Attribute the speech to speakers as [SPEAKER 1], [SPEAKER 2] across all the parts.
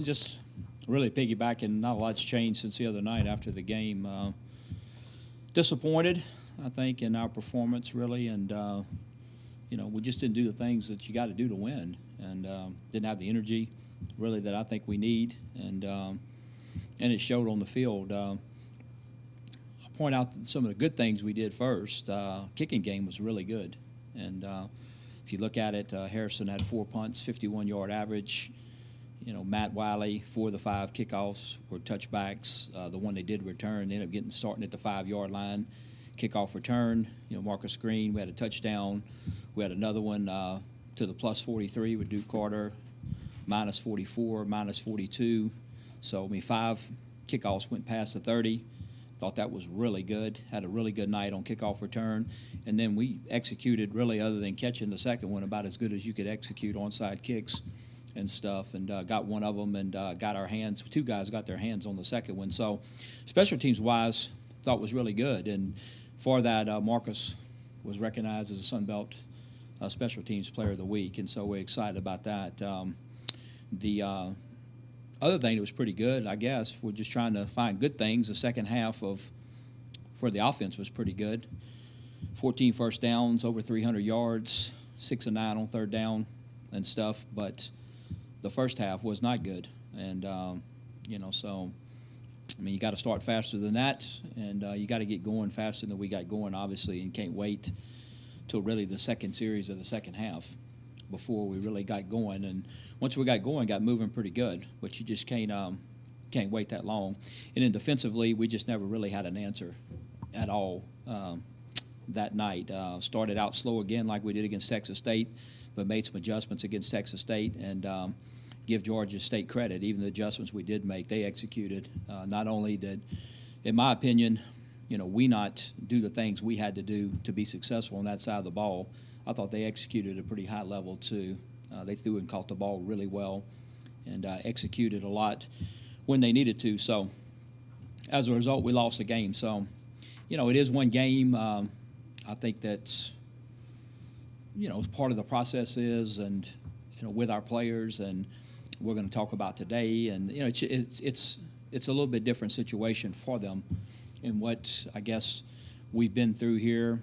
[SPEAKER 1] Just really piggybacking, not a lot's changed since the other night after the game. Disappointed, I think, in our performance, really, and we just didn't do the things that you got to do to win, and didn't have the energy, really, that I think we need, and it showed on the field. I'll point out some of the good things we did first. Kicking game was really good, and if you look at it, Harrison had 4 punts, 51-yard average. Matt Wiley, 4 of the 5 kickoffs were touchbacks. The one they did return, they ended up starting at the 5-yard line. Kickoff return, Marcus Green, we had a touchdown. We had another one to the plus 43 with Duke Carter, minus 44, minus 42. So, 5 kickoffs went past the 30. Thought that was really good. Had a really good night on kickoff return. And then we executed, really, other than catching the second one, about as good as you could execute onside kicks and stuff, and got one of them and got our hands. 2 guys got their hands on the second one. So, special teams wise, thought was really good. And for that, Marcus was recognized as a Sun Belt Special Teams Player of the Week, and so we're excited about that. The other thing that was pretty good, I guess, we're just trying to find good things. The second half for the offense was pretty good. 14 first downs, over 300 yards, 6 of 9 on third down and stuff, but the first half was not good, and so you got to start faster than that, and you got to get going faster than we got going, obviously, and can't wait till really the second series of the second half before we really got going. And once we got going, got moving pretty good, but you just can't wait that long. And then defensively, we just never really had an answer at all that night. Started out slow again, like we did against Texas State, but made some adjustments against Texas State, and give Georgia State credit. Even the adjustments we did make, they executed. Not only did, in my opinion, we not do the things we had to do to be successful on that side of the ball, I thought they executed at a pretty high level too. They threw and caught the ball really well, and executed a lot when they needed to. So as a result, we lost the game. So, it is one game. I think that's, part of the process is, and, with our players, and we're going to talk about today. And, it's a little bit different situation for them in what I guess we've been through here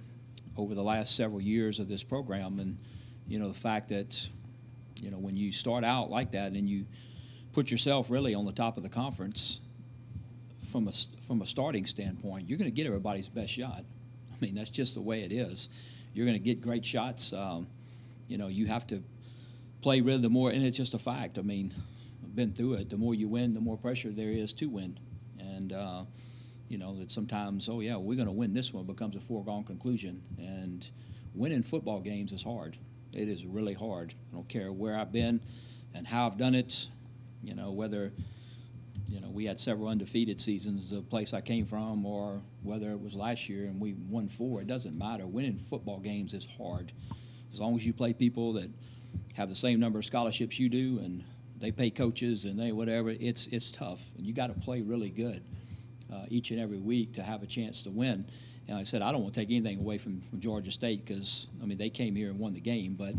[SPEAKER 1] over the last several years of this program. And, the fact that, when you start out like that and you put yourself really on the top of the conference from a starting standpoint, you're going to get everybody's best shot. That's just the way it is. You're going to get great shots. You have to play really the more, and it's just a fact. I've been through it. The more you win, the more pressure there is to win. And, that sometimes, we're going to win this one becomes a foregone conclusion. And winning football games is hard. It is really hard. I don't care where I've been and how I've done it, whether, we had several undefeated seasons, the place I came from, or whether it was last year and we won 4. It doesn't matter. Winning football games is hard. As long as you play people that have the same number of scholarships you do, and they pay coaches and they whatever, it's tough. And you got to play really good each and every week to have a chance to win. And like I said, I don't want to take anything away from Georgia State because, they came here and won the game, but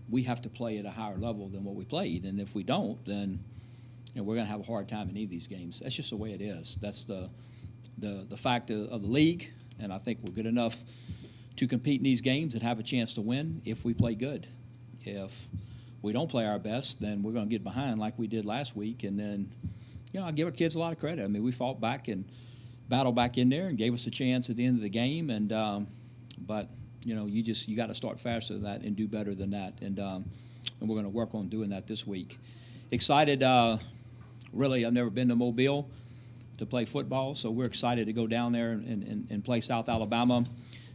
[SPEAKER 1] we have to play at a higher level than what we played. And if we don't, then we're going to have a hard time in any of these games. That's just the way it is. That's the fact of the league, and I think we're good enough to compete in these games and have a chance to win if we play good. If we don't play our best, then we're going to get behind like we did last week. And then, I give our kids a lot of credit. We fought back and battled back in there and gave us a chance at the end of the game. And but you got to start faster than that and do better than that. And we're going to work on doing that this week. Excited. Really, I've never been to Mobile to play football, so we're excited to go down there and play South Alabama.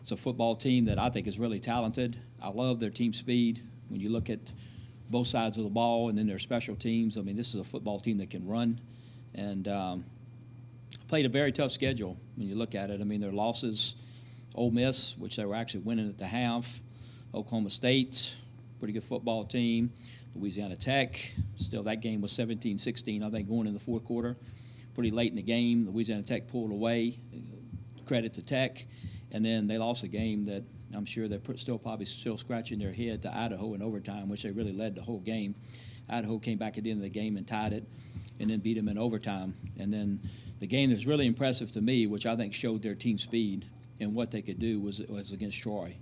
[SPEAKER 1] It's a football team that I think is really talented. I love their team speed. When you look at both sides of the ball and then their special teams, this is a football team that can run. And played a very tough schedule when you look at it. Their losses, Ole Miss, which they were actually winning at the half, Oklahoma State, pretty good football team, Louisiana Tech, still that game was 17-16, I think, going in the fourth quarter. Pretty late in the game, Louisiana Tech pulled away, credit to Tech, and then they lost a game that I'm sure they're still scratching their head to Idaho in overtime, which they really led the whole game. Idaho came back at the end of the game and tied it, and then beat them in overtime. And then the game that was really impressive to me, which I think showed their team speed and what they could do, was against Troy.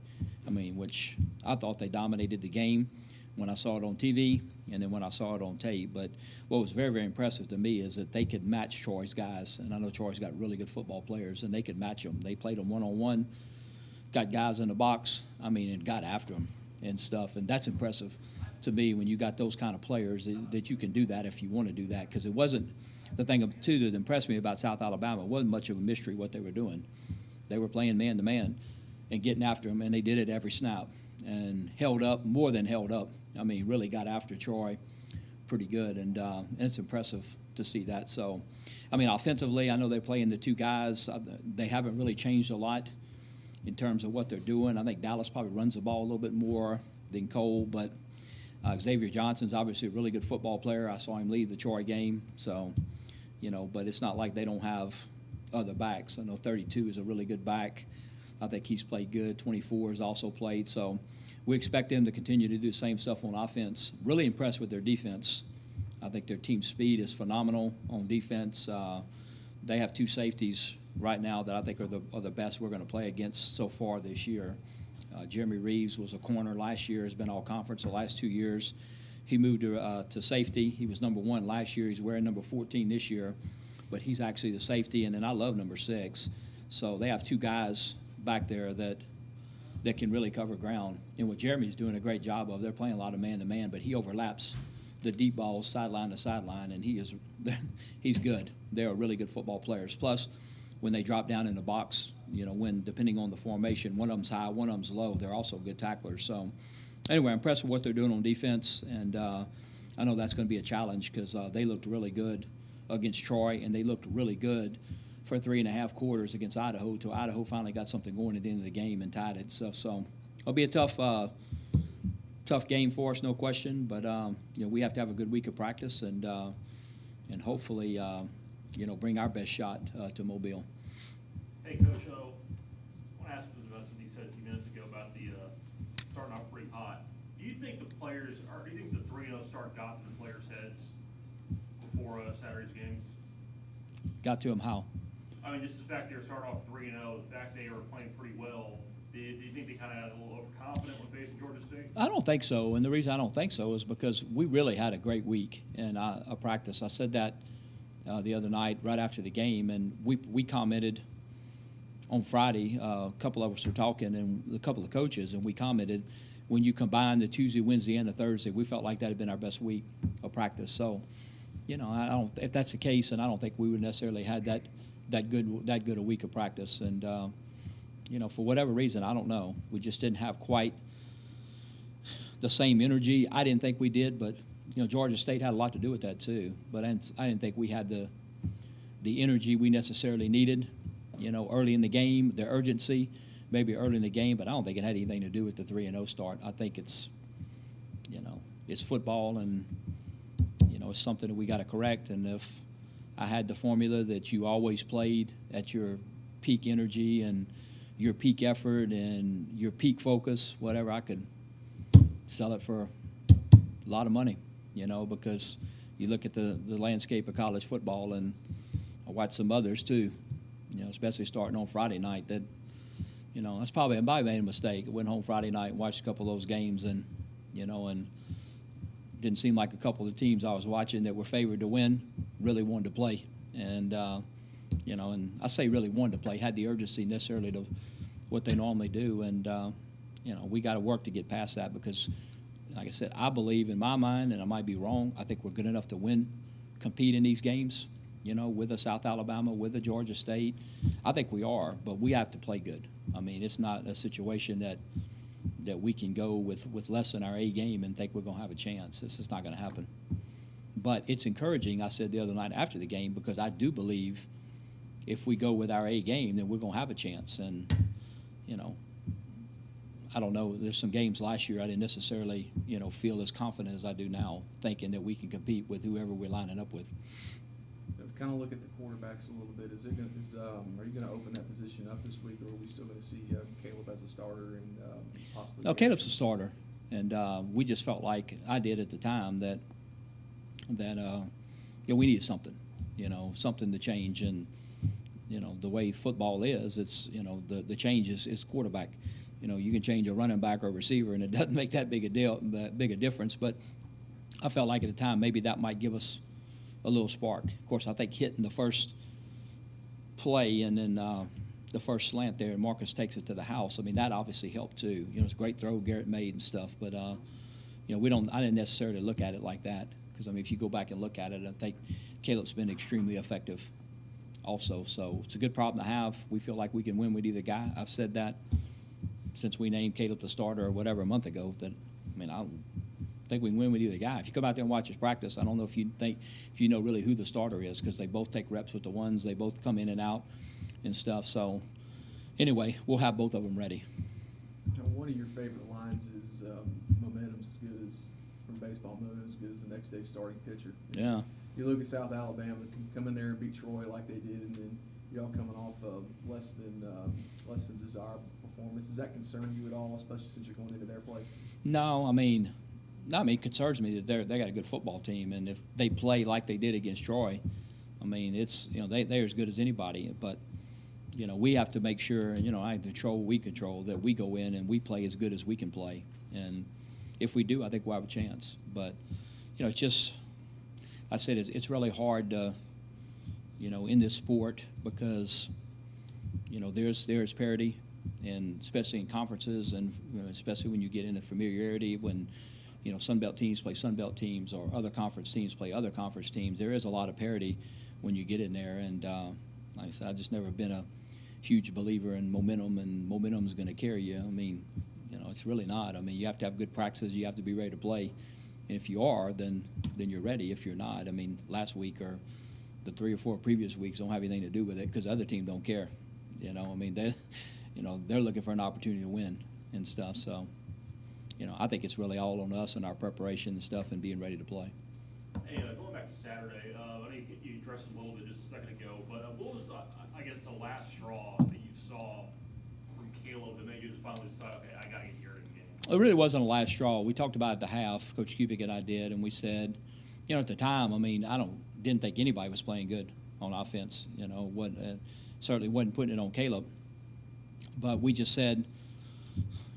[SPEAKER 1] I mean, which I thought they dominated the game when I saw it on TV and then when I saw it on tape. But what was very, very impressive to me is that they could match Troy's guys. And I know Troy's got really good football players, and they could match them. They played them one-on-one, got guys in the box, and got after them and stuff. And that's impressive to me when you got those kind of players that you can do that if you want to do that. Because it wasn't the thing, too, that impressed me about South Alabama. It wasn't much of a mystery what they were doing. They were playing man-to-man and getting after them, and they did it every snap and held up, more than held up. Really got after Troy pretty good, and it's impressive to see that. So, offensively, I know they're playing the two guys. They haven't really changed a lot in terms of what they're doing. I think Dallas probably runs the ball a little bit more than Cole, but Xavier Johnson's obviously a really good football player. I saw him lead the Troy game, so, but it's not like they don't have other backs. I know 32 is a really good back. I think he's played good. 24 has also played, so we expect them to continue to do the same stuff on offense. Really impressed with their defense. I think their team speed is phenomenal on defense. They have two safeties right now that I think are the best we're going to play against so far this year. Jeremy Reeves was a corner last year, has been all conference the last 2 years. He moved to safety. He was number 1 last year. He's wearing number 14 this year, but he's actually the safety, and then I love number 6. So they have two guys back there that can really cover ground. And what Jeremy's doing a great job of, they're playing a lot of man-to-man, but he overlaps the deep balls sideline to sideline, and he's good. They're really good football players. Plus, when they drop down in the box, when depending on the formation, one of them's high, one of them's low, they're also good tacklers. So anyway, I'm impressed with what they're doing on defense, and I know that's going to be a challenge because they looked really good against Troy, and they looked really good for 3.5 quarters against Idaho till Idaho finally got something going at the end of the game and tied it. So it'll be a tough game for us, no question. But we have to have a good week of practice and hopefully bring our best shot to Mobile.
[SPEAKER 2] Hey, Coach, I want to ask about something you said a few minutes ago about the starting off pretty hot. Do you think the 3-0 start got to the players' heads before Saturday's games?
[SPEAKER 1] Got to them how?
[SPEAKER 2] Just the fact they were starting off 3-0, the fact they were playing pretty well. Do you think they kind of had a little overconfident when facing Georgia State?
[SPEAKER 1] I don't think so, and the reason I don't think so is because we really had a great week in a practice. I said that the other night right after the game, and we commented on Friday. A couple of us were talking, and a couple of coaches, and we commented when you combine the Tuesday, Wednesday, and the Thursday, we felt like that had been our best week of practice. So, I don't. If that's the case, and I don't think we would necessarily had that good a week of practice. And for whatever reason, I don't know. We just didn't have quite the same energy. I didn't think we did, but Georgia State had a lot to do with that too. But I didn't think we had the energy we necessarily needed. Early in the game, the urgency, maybe early in the game, but I don't think it had anything to do with the 3-0 start. I think it's football, and it's something that we got to correct. And if I had the formula that you always played at your peak energy and your peak effort and your peak focus, whatever, I could sell it for a lot of money, because you look at the landscape of college football, and I watch some others too, especially starting on Friday night, that, that's probably, I made a mistake. I went home Friday night and watched a couple of those games, and, and didn't seem like a couple of the teams I was watching that were favored to win really wanted to play. And, and I say really wanted to play, had the urgency necessarily to what they normally do. And, we got to work to get past that because, like I said, I believe in my mind, and I might be wrong, I think we're good enough to compete in these games, with a South Alabama, with a Georgia State. I think we are, but we have to play good. It's not a situation that we can go with less than our A game and think we're going to have a chance. This is not going to happen. But it's encouraging, I said the other night after the game, because I do believe if we go with our A game, then we're going to have a chance. And, I don't know. There's some games last year I didn't necessarily, feel as confident as I do now, thinking that we can compete with whoever we're lining up with.
[SPEAKER 3] Kind of look at the quarterbacks a little bit. Are you going to open that position up this week, or are we still going to see Caleb as a starter and possibly?
[SPEAKER 1] No, Caleb's a starter, and we just felt like I did at the time that that we needed something, something to change. And the way football is, it's the change is quarterback. You can change a running back or a receiver, and it doesn't make that big a difference. But I felt like at the time maybe that might give us a little spark. Of course, I think hitting the first play and then the first slant there, and Marcus takes it to the house. I mean, that obviously helped too. It's a great throw Garrett made and stuff. But I didn't necessarily look at it like that, because if you go back and look at it, I think Caleb's been extremely effective also. So it's a good problem to have. We feel like we can win with either guy. I've said that since we named Caleb the starter or whatever a month ago. That I think we can win with either guy. If you come out there and watch us practice, I don't know if you know really who the starter is, because they both take reps with the ones. They both come in and out and stuff. So anyway, we'll have both of them ready.
[SPEAKER 3] Now, one of your favorite lines is momentum's as good as, from baseball, momentum's as good as the next day starting pitcher.
[SPEAKER 1] Yeah.
[SPEAKER 3] You look at South Alabama, come in there and beat Troy like they did, and then y'all coming off of less than desirable performance. Does that concern you at all, especially since you're going into their place?
[SPEAKER 1] No, it concerns me that they got a good football team, and if they play like they did against Troy, it's they're as good as anybody. But we have to make sure, I control that we go in and we play as good as we can play, and if we do, I think we'll have a chance. But it's just, I said it's really hard to, in this sport, because there's parity, and especially in conferences, and especially when you get into familiarity, when Sun Belt teams play Sun Belt teams, or other conference teams play other conference teams. There is a lot of parity when you get in there, and like I said, I've just never been a huge believer in momentum, and momentum is going to carry you. It's really not. You have to have good practices. You have to be ready to play, and if you are, then you're ready. If you're not, last week or the 3 or 4 previous weeks don't have anything to do with it, because the other team don't care. They're looking for an opportunity to win and stuff. So, I think it's really all on us and our preparation and stuff and being ready to play.
[SPEAKER 2] Hey, going back to Saturday, I know you addressed it a little bit just a second ago, but what was, I guess, the last straw that you saw from Caleb that made you just finally decide, okay, I got to get here in the game?
[SPEAKER 1] It really wasn't a last straw. We talked about it at the half, Coach Kubik and I did, and we said, at the time, didn't think anybody was playing good on offense. Certainly wasn't putting it on Caleb. But we just said,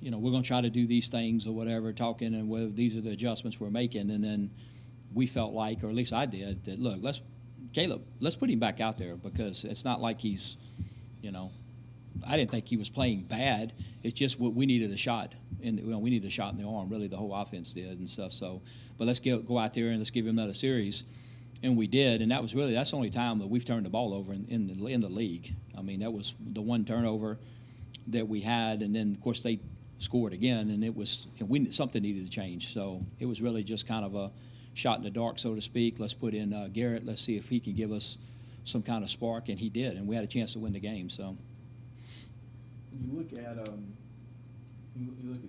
[SPEAKER 1] we're going to try to do these things or whatever, talking, and whether these are the adjustments we're making. And then we felt like, or at least I did, that, look, let's put him back out there, because it's not like he's, I didn't think he was playing bad. It's just we needed a shot. And we needed a shot in the arm, really, the whole offense did and stuff. So, but let's go out there and let's give him another series. And we did, and that's the only time that we've turned the ball over in the league. That was the one turnover that we had, and then, of course, they scored again, and it was something needed to change. So it was really just kind of a shot in the dark, so to speak. Let's put in Garrett. Let's see if he can give us some kind of spark, and he did, and we had a chance to win the game. So
[SPEAKER 3] you look at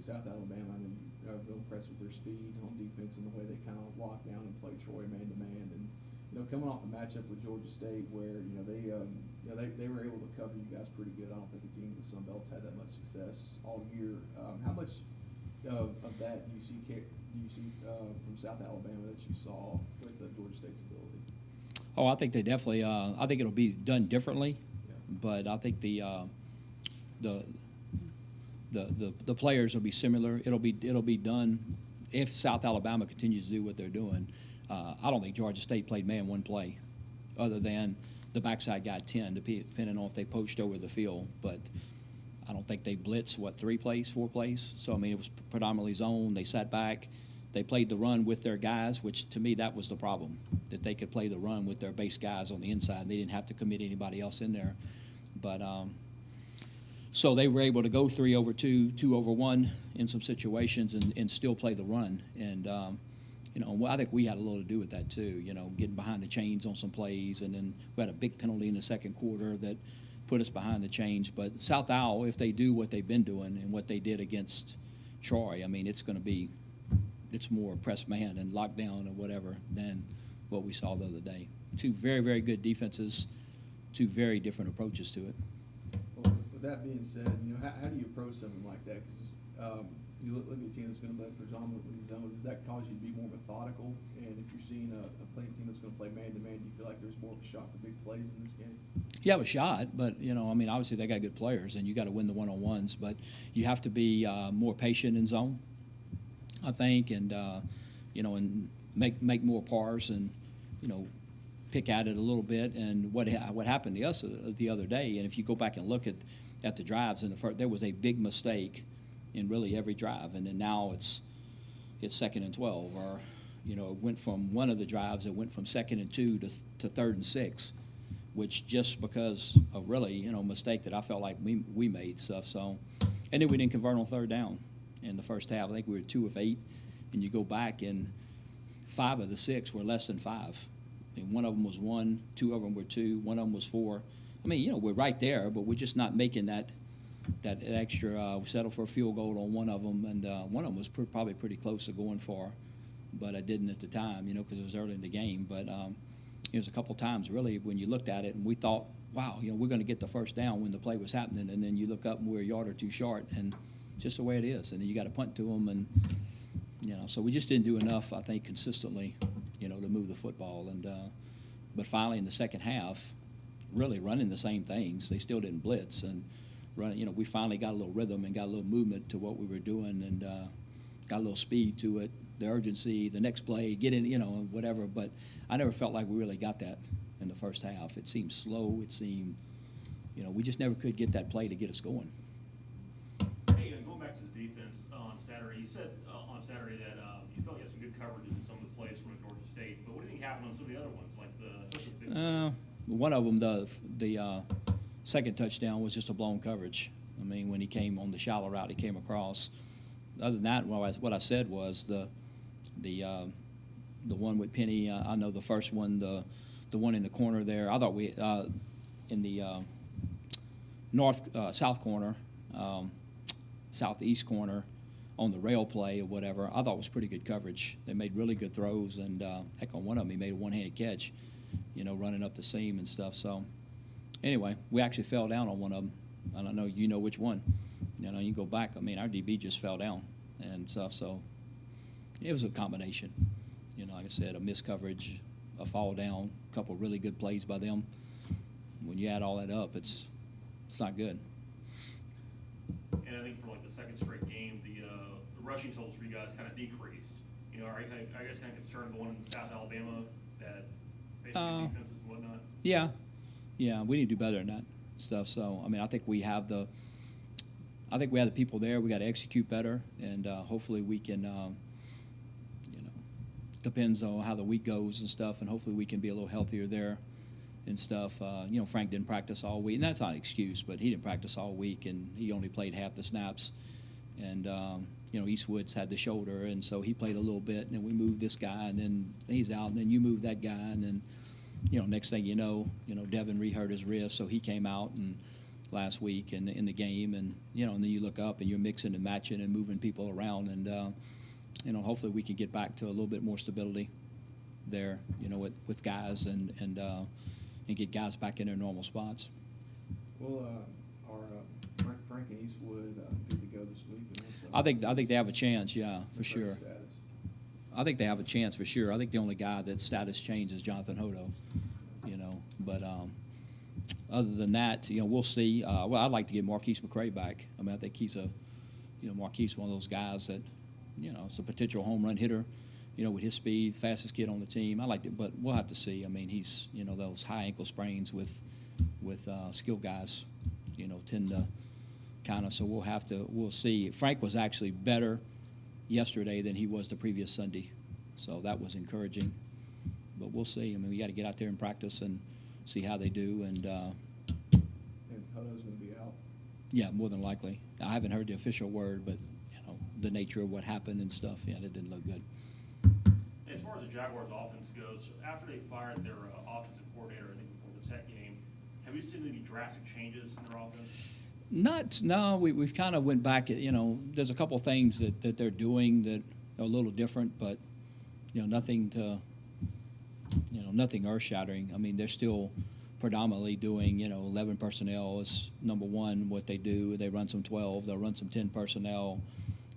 [SPEAKER 3] South Alabama. I'm real impressed with their speed on defense and the way they kind of lock down and play Troy man to man. And coming off a matchup with Georgia State, where they were able to cover you guys pretty good. I don't think a team in the Sun Belt's had that much success all year. How much of that do you see from South Alabama that you saw with Georgia State's ability?
[SPEAKER 1] Oh, I think they definitely. I think it'll be done differently, but I think the players will be similar. It'll be done if South Alabama continues to do what they're doing. I don't think Georgia State played man one play, other than the backside got 10, depending on if they poached over the field. But I don't think they blitzed, 4 plays. So, it was predominantly zone. They sat back. They played the run with their guys, which to me that was the problem, that they could play the run with their base guys on the inside. They didn't have to commit anybody else in there. But so they were able to go 3 over 2, 2 over 1 in some situations and still play the run. And I think we had a little to do with that too, getting behind the chains on some plays. And then we had a big penalty in the second quarter that put us behind the chains. But South Al, if they do what they've been doing and what they did against Troy, it's more press man and lockdown or whatever than what we saw the other day. 2 very, very good defenses, 2 very different approaches to it.
[SPEAKER 3] Well, with that being said, how do you approach something like that? Because you look at a team that's going to play predominantly zone, does that cause you to be more methodical? And if you're seeing a playing team that's going to play man-to-man, do you feel like there's more of a shot for big plays in this game?
[SPEAKER 1] You have a shot, but, I mean, obviously they got good players, and you got to win the one-on-ones. But you have to be more patient in zone, I think, and, and make more pars and, pick at it a little bit. And what happened to us the other day, and if you go back and look at the drives in the first, there was a big mistake in really every drive, and then now it's 2nd and 12, or it went from one of the drives, it went from 2nd and 2 to 3rd and 6, which just because of really mistake that I felt like we made stuff. So, and then we didn't convert on 3rd down in the first half. I think we were 2 of 8, and you go back and 5 of the 6 were less than 5. I mean, one of them was 1, 2 of them were 2, one of them was 4. I mean, we're right there, but we're just not making that extra. We settled for a field goal on one of them, and one of them was probably pretty close to going for, but I didn't at the time, because it was early in the game. But it was a couple times really when you looked at it, and we thought, wow, we're going to get the first down when the play was happening, and then you look up and we're a yard or two short, and just the way it is. And then you got to punt to them, and so we just didn't do enough, I think, consistently, to move the football. And but finally in the second half, really running the same things, they still didn't blitz and run. We finally got a little rhythm and got a little movement to what we were doing, and got a little speed to it, the urgency, the next play, get in, whatever. But I never felt like we really got that in the first half. It seemed slow. It seemed, we just never could get that play to get us going.
[SPEAKER 2] Hey, going back to the defense on Saturday, you said on Saturday that you felt you had some good coverage in some of the plays from Georgia State. But what do you think happened on some of the other ones, like especially the big plays?
[SPEAKER 1] One of them, the second touchdown was just a blown coverage. I mean, when he came on the shallow route, he came across. Other than that, what I said was the one with Penny. I know the first one, the one in the corner there. I thought we in the south corner, southeast corner, on the rail play or whatever. I thought was pretty good coverage. They made really good throws, and heck, on one of them he made a one-handed catch, running up the seam and stuff. So anyway, we actually fell down on one of them. I don't know, which one. You go back. I mean, our DB just fell down and stuff. So it was a combination. Like I said, a missed coverage, a fall down, a couple of really good plays by them. When you add all that up, it's not good.
[SPEAKER 2] And I think for like the second straight game, the rushing totals for you guys kind of decreased. Are you guys kind of concerned going into South Alabama that basically defenses and whatnot?
[SPEAKER 1] Yeah, we need to do better than that stuff. So I mean, I think we have the people there. We got to execute better, and hopefully we can. Depends on how the week goes and stuff, and hopefully we can be a little healthier there and stuff. Frank didn't practice all week, and that's not an excuse, but he didn't practice all week, and he only played half the snaps. And Eastwood's had the shoulder, and so he played a little bit, and then we moved this guy, and then he's out, and then you move that guy, and then next thing you know, Devin re-hurt his wrist, so he came out and last week in the game, and and then you look up and you're mixing and matching and moving people around, and hopefully we can get back to a little bit more stability there, with guys and get guys back in their normal spots.
[SPEAKER 3] Well, are Frank and Eastwood good to go this week?
[SPEAKER 1] I think they have a chance, yeah, for sure.
[SPEAKER 3] Status?
[SPEAKER 1] I think they have a chance for sure. I think the only guy that's status changed is Jonathan Hodo, But other than that, we'll see. Well, I'd like to get Marquise McCray back. I mean, I think he's Marquise, one of those guys that, it's a potential home run hitter, with his speed, fastest kid on the team. I liked it, but we'll have to see. I mean, he's, those high ankle sprains with skilled guys, tend to kind of, so we'll see. Frank was actually better yesterday than he was the previous Sunday, so that was encouraging. But we'll see. I mean, we got to get out there and practice and see how they do. And
[SPEAKER 3] Hodo's going to be out?
[SPEAKER 1] Yeah, more than likely. I haven't heard the official word, but the nature of what happened and stuff, that didn't look good.
[SPEAKER 2] As far as the Jaguars' offense goes, after they fired their offensive coordinator, I think before the Tech game, have you seen any drastic changes in their offense?
[SPEAKER 1] No. We've kind of went back. There's a couple things that they're doing that are a little different, but nothing to. Nothing earth-shattering. I mean, they're still predominantly doing, 11 personnel is number one, what they do. They run some 12. They'll run some 10 personnel.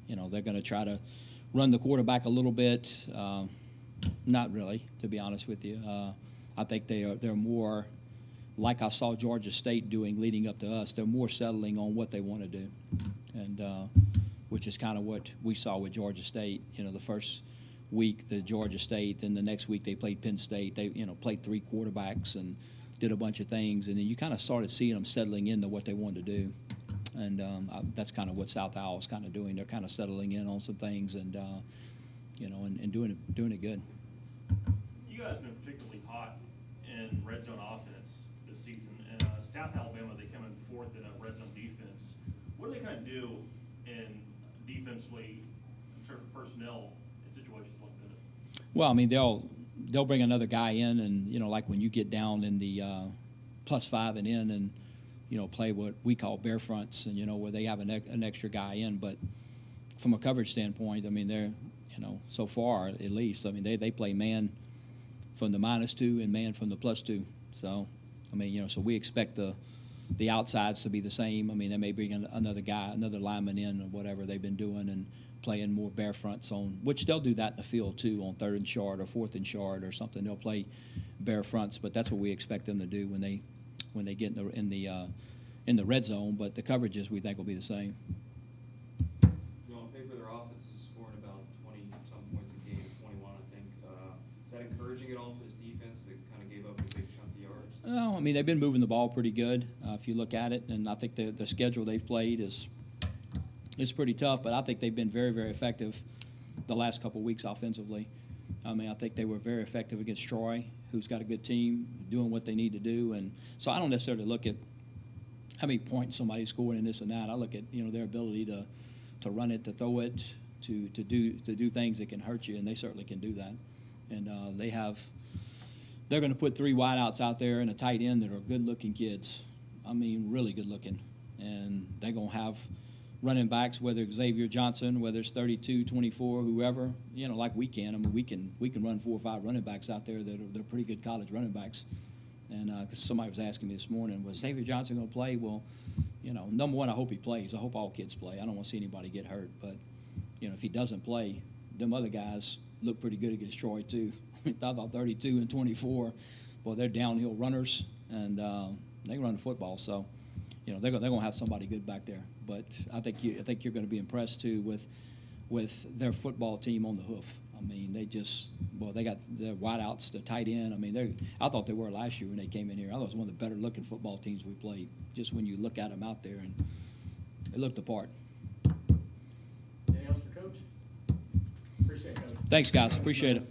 [SPEAKER 1] they're going to try to run the quarterback a little bit. Not really, to be honest with you. I think they're more like I saw Georgia State doing leading up to us. They're more settling on what they want to do, and which is kind of what we saw with Georgia State. The first week, the Georgia State, then the next week they played Penn State. They played 3 quarterbacks and did a bunch of things, and then you kind of started seeing them settling into what they wanted to do. And that's kind of what South Owl's kind of doing. They're kind of settling in on some things, and and doing it good.
[SPEAKER 2] You guys have been particularly hot in red zone offense this season. And South Alabama, they come in 4th in a red zone defense. What do they kind of do in defensively in terms of personnel in situations like that?
[SPEAKER 1] Well, I mean, they'll bring another guy in, and like when you get down in the +5 and in, and play what we call bear fronts, and where they have an extra guy in. But from a coverage standpoint, I mean, they're so far at least, I mean, they play man from the -2 and man from the +2. So I mean, so we expect the outsides to be the same. I mean, they may bring another guy, another lineman in, or whatever they've been doing, and playing more bear fronts on, which they'll do that in the field too, on 3rd and short or 4th and short or something. They'll play bear fronts, but that's what we expect them to do when they get in the red zone. But the coverages we think will be the same.
[SPEAKER 4] On paper, their offense is scoring about 20-some points a game, 21, I think. Is that encouraging at all for this defense that kind of gave up a big chunk of yards?
[SPEAKER 1] No, I mean, they've been moving the ball pretty good if you look at it, and I think the schedule they've played is pretty tough, but I think they've been very, very effective the last couple of weeks offensively. I mean, I think they were very effective against Troy, who's got a good team, doing what they need to do. And so I don't necessarily look at how many points somebody's scoring and this and that. I look at their ability to run it, to throw it, to do things that can hurt you, and they certainly can do that. And they're going to put 3 wideouts out there and a tight end that are good-looking kids. I mean, really good-looking. And they're going to have running backs, whether Xavier Johnson, whether it's 32, 24, whoever, like we can. I mean, we can run 4 or 5 running backs out there they're pretty good college running backs. And because somebody was asking me this morning, was Xavier Johnson going to play? Well, number one, I hope he plays. I hope all kids play. I don't want to see anybody get hurt. But, if he doesn't play, them other guys look pretty good against Troy too. I thought 32 and 24, boy, they're downhill runners, and they can run the football. So, they're going to have somebody good back there. But I think you're going to be impressed too with their football team on the hoof. I mean, they got their wideouts, the tight end. I mean, I thought they were last year when they came in here. I thought it was one of the better looking football teams we played. Just when you look at them out there, and they looked the part.
[SPEAKER 2] Anything else for Coach? Appreciate it, Coach.
[SPEAKER 1] Thanks, guys. Appreciate it.